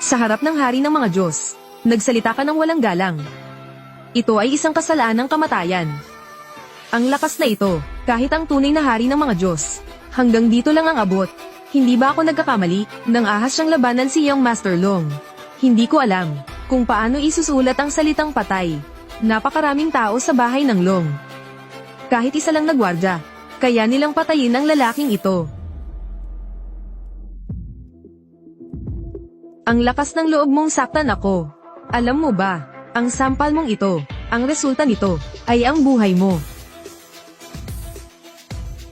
Sa harap ng hari ng mga Diyos, nagsalita ka ng walang galang. Ito ay isang kasalanang kamatayan. Ang lakas na ito, kahit ang tunay na hari ng mga Diyos. Hanggang dito lang ang abot. Hindi ba ako nagkakamali, nang ahas siyang labanan si Young Master Long? Hindi ko alam, kung paano isusulat ang salitang patay. Napakaraming tao sa bahay ng Long. Kahit isa lang nagwardya, kaya nilang patayin ang lalaking ito. Ang lakas ng loob mong saktan ako. Alam mo ba, ang sampal mong ito, ang resulta nito, ay ang buhay mo.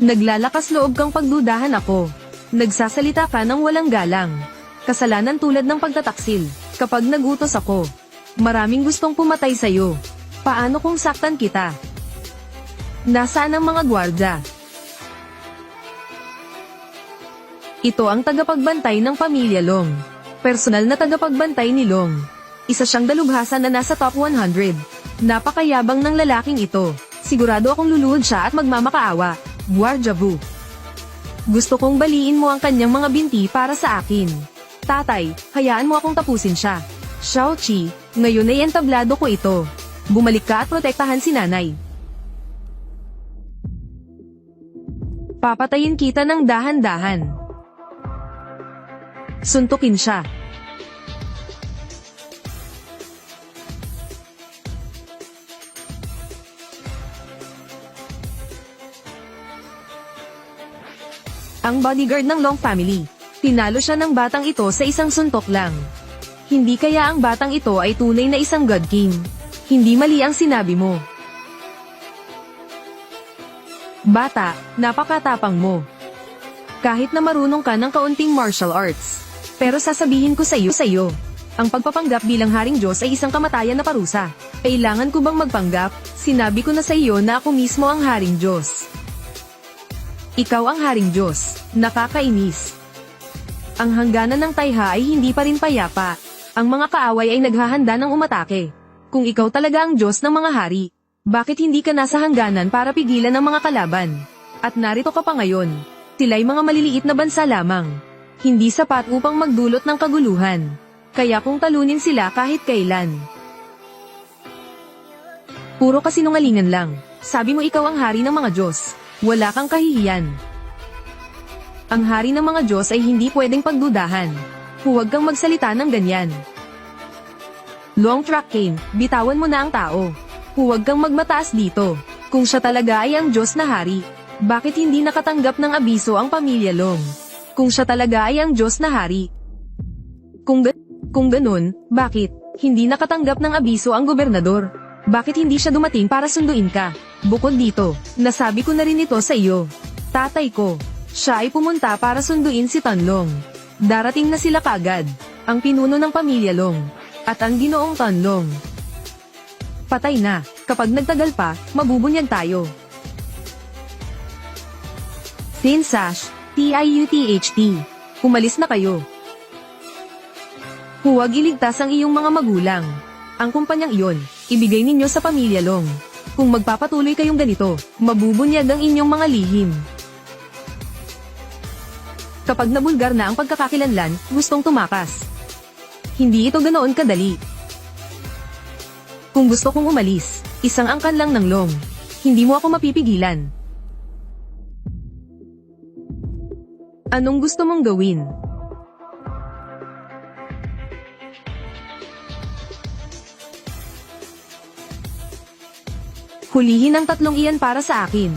Naglalakas loob kang pagdudahan ako. Nagsasalita ka ng walang galang. Kasalanan tulad ng pagtataksil, kapag nagutos ako. Maraming gustong pumatay sa'yo. Paano kung saktan kita? Nasaan ang mga gwardya? Ito ang tagapagbantay ng pamilya Long. Personal na tagapagbantay ni Long. Isa siyang dalubhasa na nasa top 100. Napakayabang ng lalaking ito. Sigurado akong luluhod siya at magmamakaawa. Gwardya Vu. Gusto kong baliin mo ang kanyang mga binti para sa akin. Tatay, hayaan mo akong tapusin siya. Xiaoqi, ngayon ay entablado ko ito. Bumalik ka at protektahan si nanay. Papatayin kita ng dahan-dahan. Suntukin siya. Ang bodyguard ng Long family. Tinalo siya ng batang ito sa isang suntok lang. Hindi kaya ang batang ito ay tunay na isang God King? Hindi mali ang sinabi mo. Bata, napakatapang mo. Kahit na marunong ka ng kaunting martial arts. Pero sasabihin ko sa iyo, ang pagpapanggap bilang Haring Diyos ay isang kamatayan na parusa. Kailangan ko bang magpanggap? Sinabi ko na sa iyo na ako mismo ang Haring Diyos. Ikaw ang Haring Diyos. Nakakainis. Ang hangganan ng Taiha ay hindi pa rin payapa. Ang mga kaaway ay naghahanda ng umatake. Kung ikaw talaga ang Diyos ng mga hari, bakit hindi ka nasa hangganan para pigilan ang mga kalaban? At narito ka pa ngayon. Sila'y mga maliliit na bansa lamang. Hindi sapat upang magdulot ng kaguluhan. Kaya kung talunin sila kahit kailan. Puro kasinungalingan lang. Sabi mo ikaw ang hari ng mga Diyos. Wala kang kahihiyan. Ang hari ng mga Diyos ay hindi pwedeng pagdudahan. Huwag kang magsalita ng ganyan. Long Track Cane, bitawan mo na ang tao. Huwag kang magmataas dito. Kung siya talaga ay ang Diyos na hari, bakit hindi nakatanggap ng abiso ang pamilya Long? Kung siya talaga ay ang Diyos na hari. Kung ganun, bakit hindi nakatanggap ng abiso ang gobernador? Bakit hindi siya dumating para sunduin ka? Bukod dito, nasabi ko na rin ito sa iyo. Tatay ko, siya ay pumunta para sunduin si Tanlong. Darating na sila kaagad, ang pinuno ng pamilya Long, at ang ginoong Tanlong. Patay na, kapag nagtagal pa, mabubunyag tayo. Thin Sash, TIUTHT. Umalis na kayo. Huwag iligtas ang iyong mga magulang. Ang kumpanyang iyon, ibigay ninyo sa pamilya Long. Kung magpapatuloy kayong ganito, mabubunyag ang inyong mga lihim. Kapag nabulgar na ang pagkakakilanlan, gustong tumakas. Hindi ito ganoon kadali. Kung gusto kong umalis, isang angkan lang ng Long. Hindi mo ako mapipigilan. Anong gusto mong gawin? Hulihin ang tatlong iyan para sa akin.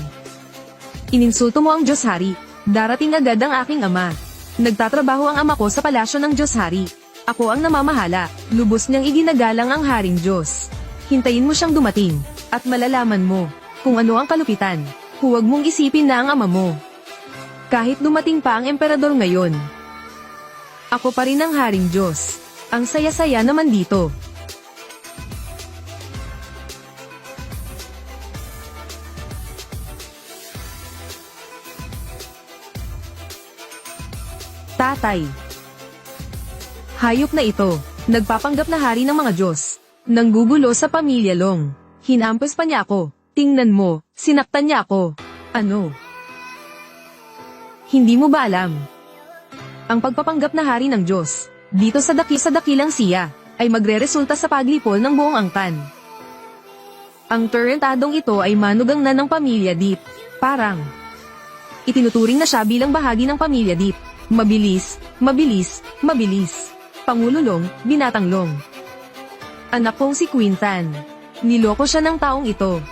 Ininsulto mo ang Diyos Hari. Darating agad ang aking ama. Nagtatrabaho ang ama ko sa palasyo ng Diyos Hari. Ako ang namamahala. Lubos niyang iginagalang ang Haring Diyos. Hintayin mo siyang dumating, at malalaman mo kung ano ang kalupitan. Huwag mong isipin na ang ama mo. Kahit dumating pa ang emperador ngayon, ako pa rin ang Haring Diyos. Ang saya-saya naman dito. Tatay. Hayop na ito, nagpapanggap na hari ng mga Diyos. Nanggugulo sa pamilya Long. Hinampas pa niya ako. Tingnan mo, sinaktan niya ako. Ano? Hindi mo ba alam? Ang pagpapanggap na hari ng Diyos dito sa dakilang siya, ay magre-resulta sa paglipol ng buong angkan. Ang tarantadong ito ay manugang na ng pamilya Deep. Parang itinuturing na siya bilang bahagi ng pamilya Deep. Mabilis, mabilis, mabilis. Pangululong, binatang long. Anak kong si Quintan. Niloko siya ng taong ito.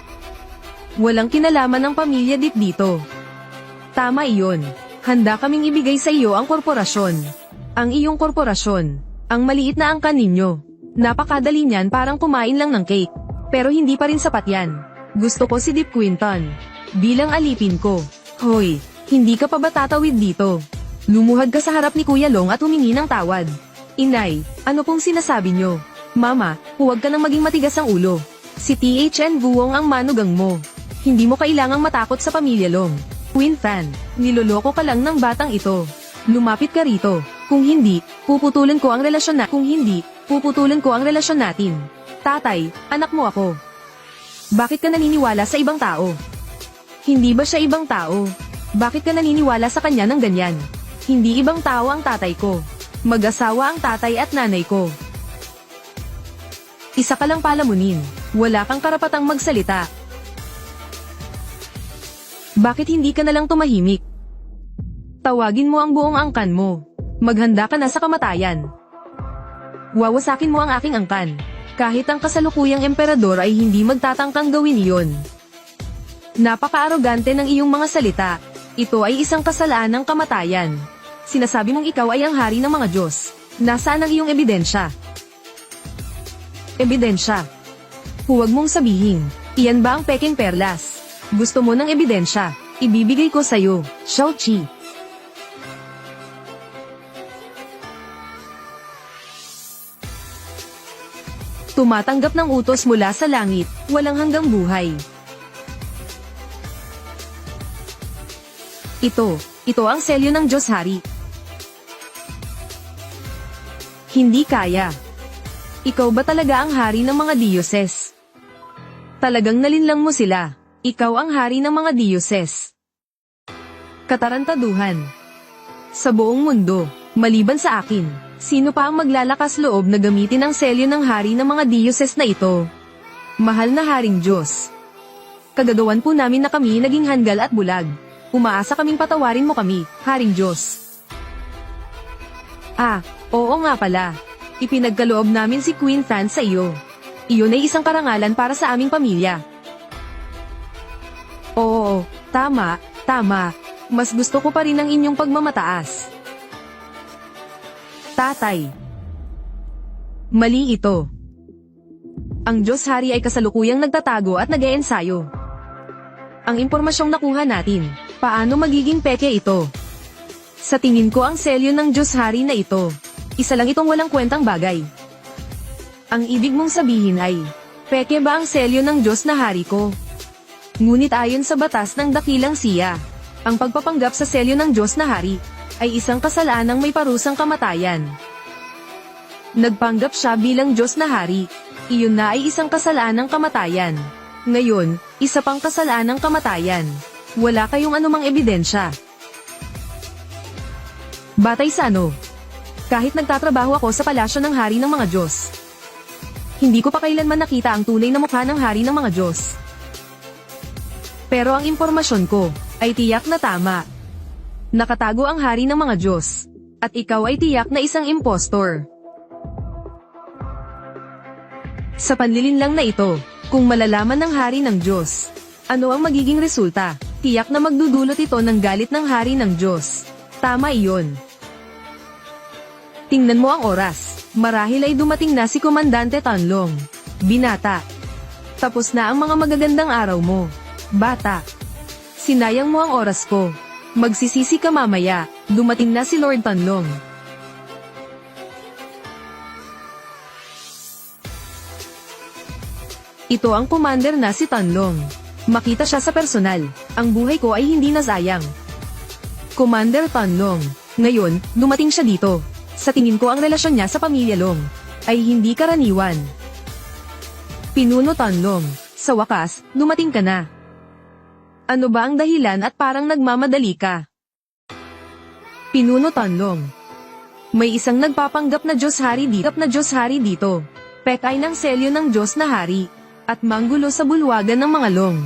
Walang kinalaman ng pamilya Deep dito. Tama iyon. Handa kaming ibigay sa iyo ang korporasyon. Ang iyong korporasyon. Ang maliit na angkan ninyo. Napakadali niyan, parang kumain lang ng cake. Pero hindi pa rin sapat yan. Gusto ko si Deep Quintan. Bilang alipin ko. Hoy, hindi ka pa ba tatawid dito? Lumuhad ka sa harap ni Kuya Long at humingi ng tawad. Inay, ano pong sinasabi nyo? Mama, huwag ka nang maging matigas ang ulo. Si THN Buwong ang manugang mo. Hindi mo kailangang matakot sa pamilya Long. Quintan, niloloko ka lang ng batang ito. Lumapit ka rito. Kung hindi, puputulan ko ang relasyon natin. Tatay, anak mo ako. Bakit ka naniniwala sa ibang tao? Hindi ba siya ibang tao? Bakit ka naniniwala sa kanya ng ganyan? Hindi ibang tao ang tatay ko. Mag-asawa ang tatay at nanay ko. Isa ka lang palamunin. Wala kang karapatang magsalita. Bakit hindi ka nalang tumahimik? Tawagin mo ang buong angkan mo. Maghanda ka na sa kamatayan. Wawasakin mo ang aking angkan. Kahit ang kasalukuyang emperador ay hindi magtatangkang gawin iyon. Napaka-arogante ng iyong mga salita. Ito ay isang kasalaan ng kamatayan. Sinasabi mong ikaw ay ang hari ng mga Diyos. Nasaan ang iyong ebidensya? Ebidensya. Huwag mong sabihin, iyan ba ang peking perlas? Gusto mo ng ebidensya? Ibibigay ko sa'yo, Shao-Chi. Tumatanggap ng utos mula sa langit, walang hanggang buhay. Ito ang selyo ng Diyos Hari. Hindi kaya. Ikaw ba talaga ang hari ng mga diyoses? Talagang nalinlang mo sila. Ikaw ang hari ng mga diyoses. Katarantaduhan. Sa buong mundo, maliban sa akin, sino pa ang maglalakas loob na gamitin ang selyo ng hari ng mga diyoses na ito? Mahal na Haring Diyos. Kagagawan po namin na kami naging handgal at bulag. Umaasa kaming patawarin mo kami, Haring Diyos. Oo nga pala. Ipinagkaloob namin si Quintan sa iyo. Iyon ay isang karangalan para sa aming pamilya. Oo, tama. Mas gusto ko pa rin ang inyong pagmamataas. Tatay. Mali ito. Ang Diyos Hari ay kasalukuyang nagtatago at nag-eensayo. Ang impormasyong nakuha natin, paano magiging peke ito? Sa tingin ko ang selyo ng Diyos Hari na ito, isa lang itong walang kwentang bagay. Ang ibig mong sabihin ay, peke ba ang selyo ng Diyos na Hari ko? Ngunit ayon sa batas ng dakilang siya, ang pagpapanggap sa selyo ng Diyos na Hari ay isang kasalanang may parusang kamatayan. Nagpanggap siya bilang Diyos na Hari, iyon na ay isang kasalanang kamatayan. Ngayon, isa pang kasalanang kamatayan. Wala kayong anumang ebidensya. Batay sa ano? Kahit nagtatrabaho ako sa palasyo ng Hari ng mga Diyos, hindi ko pa kailanman nakita ang tunay na mukha ng Hari ng mga Diyos. Pero ang impormasyon ko ay tiyak na tama. Nakatago ang Hari ng mga Diyos, at ikaw ay tiyak na isang impostor. Sa panlilinlang na ito, kung malalaman ng Hari ng Diyos, ano ang magiging resulta? Tiyak na magdudulot ito ng galit ng Hari ng Diyos. Tama iyon. Tingnan mo ang oras. Marahil ay dumating na si Komandante Tanlong. Binata. Tapos na ang mga magagandang araw mo. Bata. Sinayang mo ang oras ko. Magsisisi ka mamaya. Dumating na si Lord Tanlong. Ito ang commander na si Tanlong. Makita siya sa personal. Ang buhay ko ay hindi nasayang. Commander Tanlong. Ngayon, dumating siya dito. Sa tingin ko ang relasyon niya sa pamilya Long ay hindi karaniwan. Pinuno Tanlong. Sa wakas, dumating ka na. Ano ba ang dahilan at parang nagmamadali ka? Pinuno Tanlong. May isang nagpapanggap na Diyos Hari dito. Pekay ng selyo ng Diyos na Hari. At manggulo sa bulwagan ng mga long.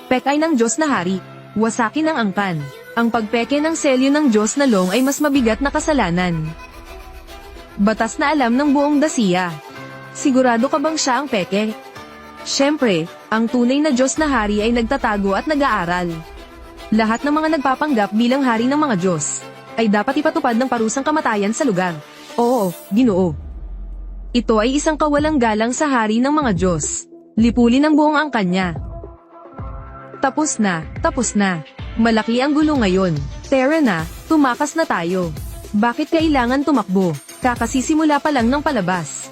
Pekay ng Diyos na Hari. Wasakin ng angkan. Ang pagpeke ng selyo ng Diyos na long ay mas mabigat na kasalanan. Batas na alam ng buong dasiya. Sigurado ka bang siya ang peke? Siyempre, ang tunay na Diyos na Hari ay nagtatago at nag-aaral. Lahat ng mga nagpapanggap bilang hari ng mga Diyos ay dapat ipatupad ng parusang kamatayan sa lugar. Oo, Ginoo. Ito ay isang kawalang galang sa hari ng mga Diyos. Lipulin ang buong angkan niya. Tapos na. Malaki ang gulo ngayon. Tara na, tumakas na tayo. Bakit kailangan tumakbo? Kakasisimula pa lang ng palabas.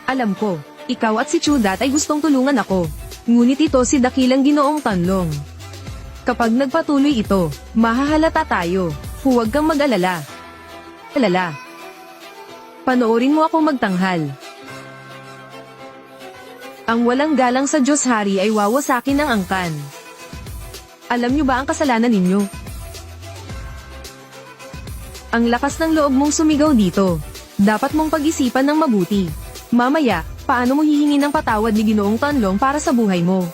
Alam ko, ikaw at si Chudat ay gustong tulungan ako. Ngunit ito si dakilang Ginoong Tanlong. Kapag nagpatuloy ito, mahahalata tayo. Huwag kang mag-alala. Panoorin mo ako magtanghal. Ang walang galang sa Diyos Hari ay wawasakin ng angkan. Alam niyo ba ang kasalanan ninyo? Ang lakas ng loob mong sumigaw dito. Dapat mong pag-isipan ng mabuti. Mamaya, paano mo hihingi ng patawad ni Ginoong Tanlong para sa buhay mo?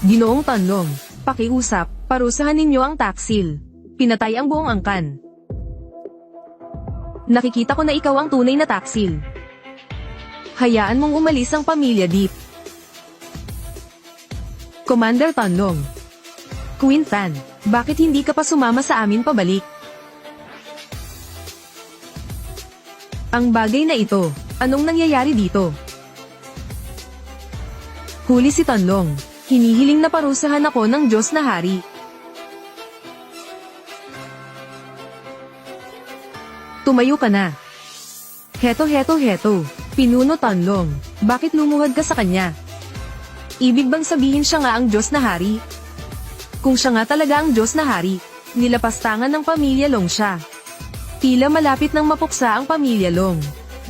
Ginoong Tanlong, pakiusap, parusahan ninyo ang taksil. Pinatay ang buong angkan. Nakikita ko na ikaw ang tunay na taksil. Hayaan mong umalis ang pamilya Deep. Commander Tanlong. Queen Tan, bakit hindi ka pa sumama sa amin pabalik? Ang bagay na ito, anong nangyayari dito? Huli si Tanlong. Hinihiling na parusahan ako ng Diyos na Hari. Tumayo ka na. Heto. Pinuno Tanlong. Bakit lumuhad ka sa kanya? Ibig bang sabihin siya nga ang Diyos na Hari? Kung siya nga talaga ang Diyos na Hari, nilapastangan ng pamilya Long siya. Tila malapit nang mapuksa ang pamilya Long.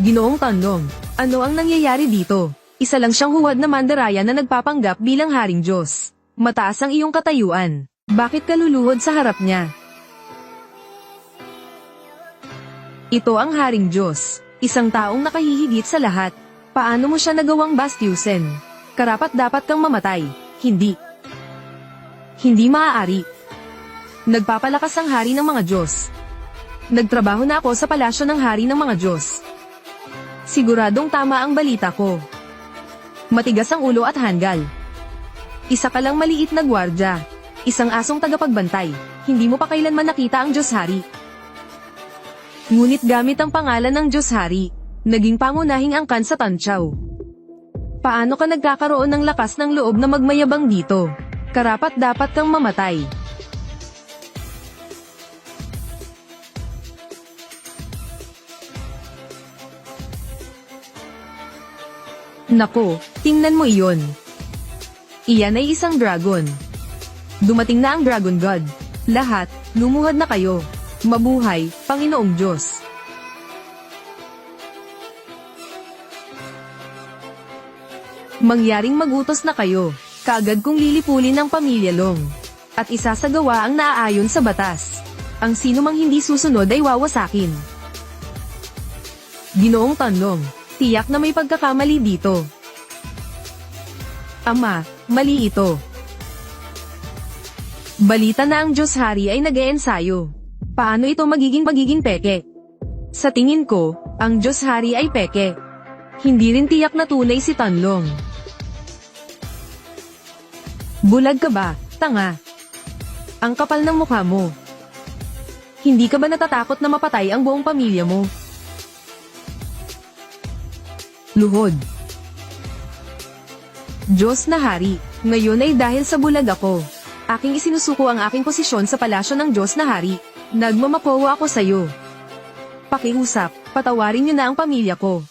Ginoong Tanlong, ano ang nangyayari dito? Isa lang siyang huwad na mandaraya na nagpapanggap bilang Haring Diyos. Mataas ang iyong katayuan. Bakit ka luluhod sa harap niya? Ito ang Haring Diyos. Isang taong nakahihigit sa lahat. Paano mo siya nagawang bastyusin? Karapat-dapat kang mamatay. Hindi. Hindi maaari. Nagpapalakas ang hari ng mga Diyos. Nagtrabaho na ako sa palasyo ng hari ng mga Diyos. Siguradong tama ang balita ko. Matigas ang ulo at hanggal. Isa ka lang maliit na gwardya. Isang asong tagapagbantay. Hindi mo pa kailanman nakita ang Diyos Hari. Ngunit gamit ang pangalan ng Diyos Hari, naging pangunahing angkan sa Tanchaw. Paano ka nagkakaroon ng lakas ng loob na magmayabang dito? Karapat-dapat kang mamatay. Nako, tingnan mo iyon. Iyan ay isang dragon. Dumating na ang Dragon God. Lahat, lumuhad na kayo. Mabuhay, Panginoong Diyos. Mangyaring magutos na kayo, kaagad kong lilipulin ang pamilya Long. At isasagawa ang naaayon sa batas. Ang sino mang hindi susunod ay wawasakin. Ginoong Tanlong, tiyak na may pagkakamali dito. Ama, mali ito. Balita na ang Diyos Hari ay nag-eensayo. Paano ito magiging peke? Sa tingin ko, ang Diyos Hari ay peke. Hindi rin tiyak na tunay si Tanlong. Bulag ka ba, tanga? Ang kapal ng mukha mo. Hindi ka ba natatakot na mapatay ang buong pamilya mo? Luhod. Diyos na Hari, ngayon ay dahil sa bulag ako. Aking isinusuko ang aking posisyon sa palasyo ng Diyos na Hari. Nagmamakowa ako sa iyo. Pakiusap, patawarin niyo na ang pamilya ko.